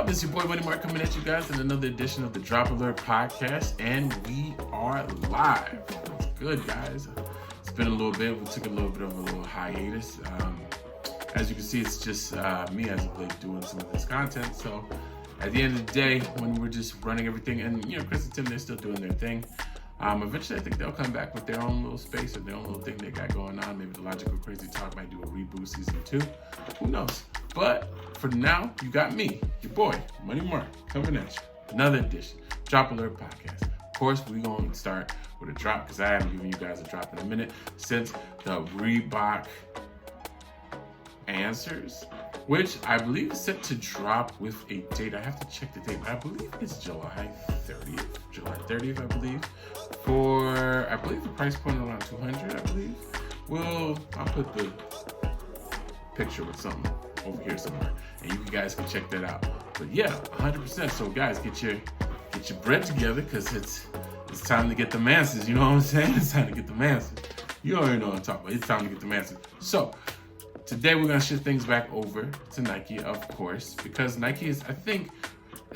up? It's your boy Money Mark coming at you guys in another edition of the Drop Alert Podcast, and we are live. What's good, guys? It's been a little bit. We took a little bit of a little hiatus. As you can see, it's just me as of late doing some of this content. So at the end of the day, when we're just running everything, and Chris and Tim, they're still doing their thing. Eventually, I think they'll come back with their own little space or their own little thing they got going on. Maybe the Logical Crazy Talk might do a reboot season 2. Who knows? But for now, you got me, your boy, Money Mark, coming at you. Another edition, Drop Alert Podcast. Of course, we're going to start with a drop because I haven't given you guys a drop in a minute since the Reebok answers, which I believe is set to drop with a date. I have to check the date, but I believe it's July 30th. July 30th, I believe. I believe the price point around $200, I believe. Well, I'll put the picture with something over here somewhere, and you guys can check that out. But yeah, 100%. So guys, get your bread together because it's time to get the masses. You know what I'm saying? It's time to get the masses. You already know what I'm talking about. It's time to get the masses. So today we're gonna shift things back over to Nike, of course, because Nike is, I think,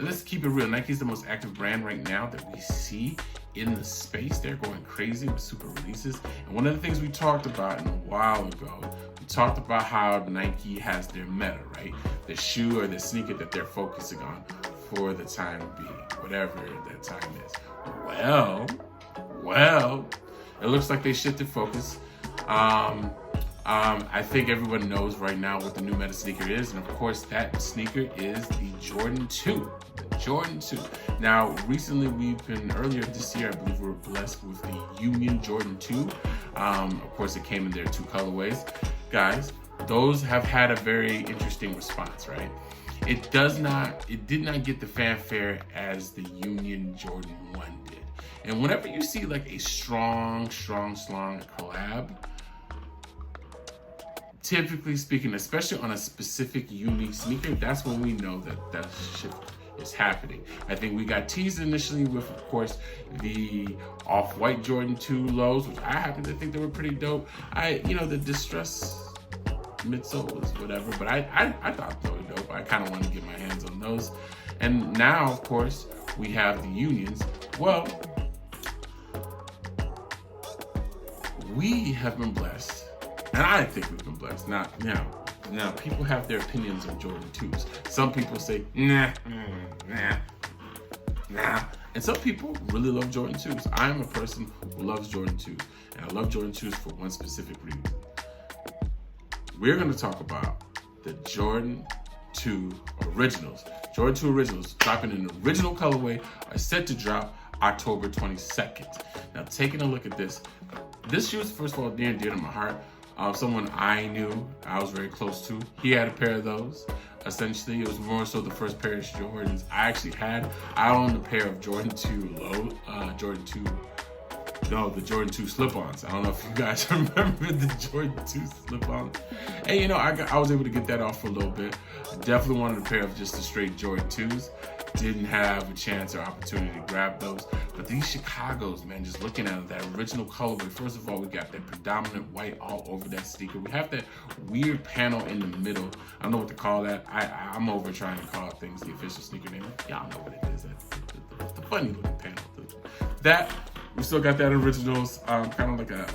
let's keep it real. Nike is the most active brand right now that we see in the space. They're going crazy with super releases. And one of the things we talked about a while ago, we talked about how Nike has their meta, right? The shoe or the sneaker that they're focusing on for the time being, whatever that time is. Well, it looks like they shifted focus. I think everyone knows right now what the new meta sneaker is, and of course that sneaker is the Jordan 2. The Jordan 2. Now, recently earlier this year, I believe we were blessed with the Union Jordan 2. Of course, it came in their 2 colorways. Guys, those have had a very interesting response, right? It did not get the fanfare as the Union Jordan 1 did. And whenever you see like a strong collab, typically speaking, especially on a specific unique sneaker, that's when we know that shift is happening. I think we got teased initially with, of course, the off-white Jordan 2 lows, which I happen to think they were pretty dope. The distress midsole was whatever, but I thought they were dope. I kind of wanted to get my hands on those. And now, of course, we have the Unions. Well, we have been blessed. And I think we've been blessed. Now, people have their opinions on Jordan 2s. Some people say, nah. And some people really love Jordan 2s. I am a person who loves Jordan 2s. And I love Jordan 2s for one specific reason. We're going to talk about the Jordan 2 Originals. Jordan 2 Originals dropping in the original colorway are set to drop October 22nd. Now, taking a look at this shoe is, first of all, near and dear to my heart. Someone I knew, I was very close to, he had a pair of those. Essentially, it was more so the first pair of Jordans I actually had. I owned a pair of Jordan 2 the Jordan 2 slip-ons. I don't know if you guys remember the Jordan 2 slip-ons. And I was able to get that off for a little bit. I definitely wanted a pair of just the straight Jordan 2s. Didn't have a chance or opportunity to grab those. But these Chicagos, man, just looking at that original colorway. First of all, we got that predominant white all over that sneaker. We have that weird panel in the middle. I don't know what to call that. I'm over trying to call things the official sneaker name. Y'all know what it is. The funny looking panel. We still got that originals, kind of like a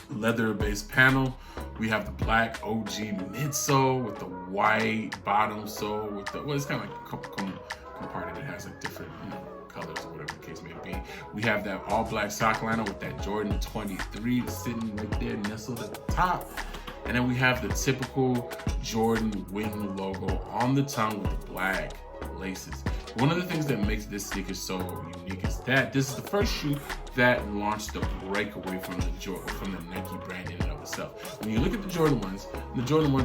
leather-based panel. We have the black OG midsole with the white bottom sole with it's kind of like a compartment. It has like different colors or whatever the case may be. We have that all black sock liner with that Jordan 23 sitting right there nestled at the top. And then we have the typical Jordan wing logo on the tongue with the black laces. One of the things that makes this sneaker so unique is that this is the first shoe that launched the breakaway from the Nike brand in and of itself. When you look at the Jordan 1s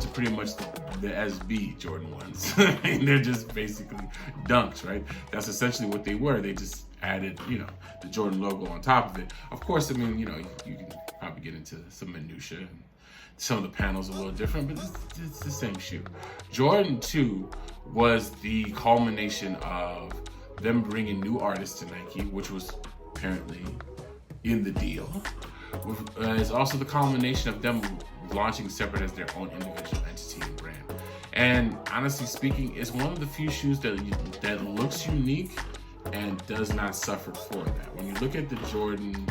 are pretty much the SB Jordan 1s. They're just basically dunks, right? That's essentially what they were. They just added, the Jordan logo on top of it. Of course, you can probably get into some minutia. And some of the panels are a little different, but it's the same shoe. Jordan 2 was the culmination of them bringing new artists to Nike, which was apparently in the deal. It's also the culmination of them launching separate as their own individual entity and brand. And honestly speaking, it's one of the few shoes that looks unique and does not suffer for that. When you look at the Jordan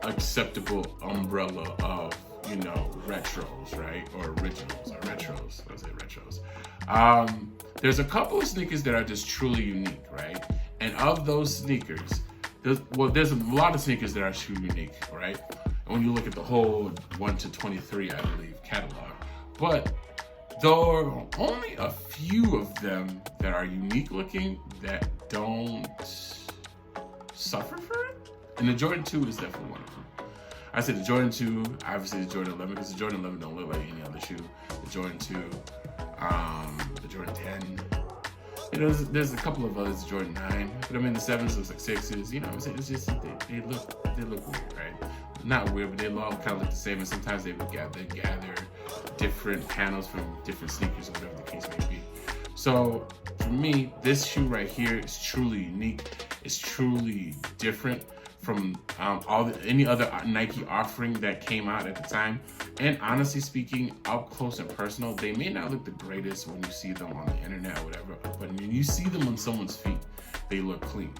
acceptable umbrella of, you know, retros, right? Or originals, or retros. Let's say retros. There's a couple of sneakers that are just truly unique, right? And of those sneakers, there's a lot of sneakers that are truly unique, right? And when you look at the whole 1 to 23, I believe, catalog. But there are only a few of them that are unique looking that don't suffer for it. And the Jordan 2 is definitely one of them. I said the Jordan 2, obviously the Jordan 11, because the Jordan 11 don't look like any other shoe. The Jordan 2, the Jordan 10. You know, there's a couple of others, Jordan 9. But I mean, the 7s looks like 6s. You know what I'm saying? It's just, they look weird, right? Not weird, but they all kind of look the same. And sometimes they gather different panels from different sneakers or whatever the case may be. So for me, this shoe right here is truly unique. It's truly different from any other Nike offering that came out at the time. And honestly speaking, up close and personal, they may not look the greatest when you see them on the internet or whatever, but when you see them on someone's feet, they look clean.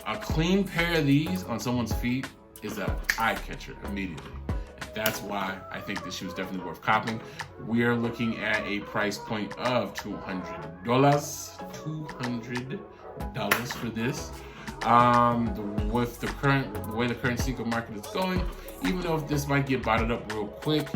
A clean pair of these on someone's feet is an eye catcher immediately. And that's why I think this shoe is definitely worth copping. We're looking at a price point of $200. $200 for this. With the way the current sneaker market is going, even though if this might get bottled up real quick,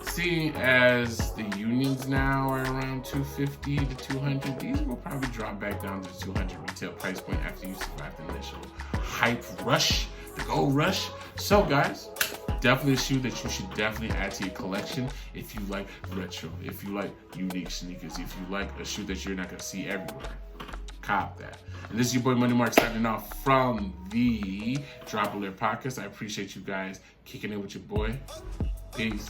seeing as the unions now are around 250 to 200, these will probably drop back down to the 200 retail price point after you survive the initial hype rush, the gold rush. So guys, definitely a shoe that you should definitely add to your collection if you like retro, if you like unique sneakers, if you like a shoe that you're not gonna see everywhere. Cop that. And this is your boy Money Mark signing off from the Drop Alert Podcast. I appreciate you guys kicking in with your boy. Peace.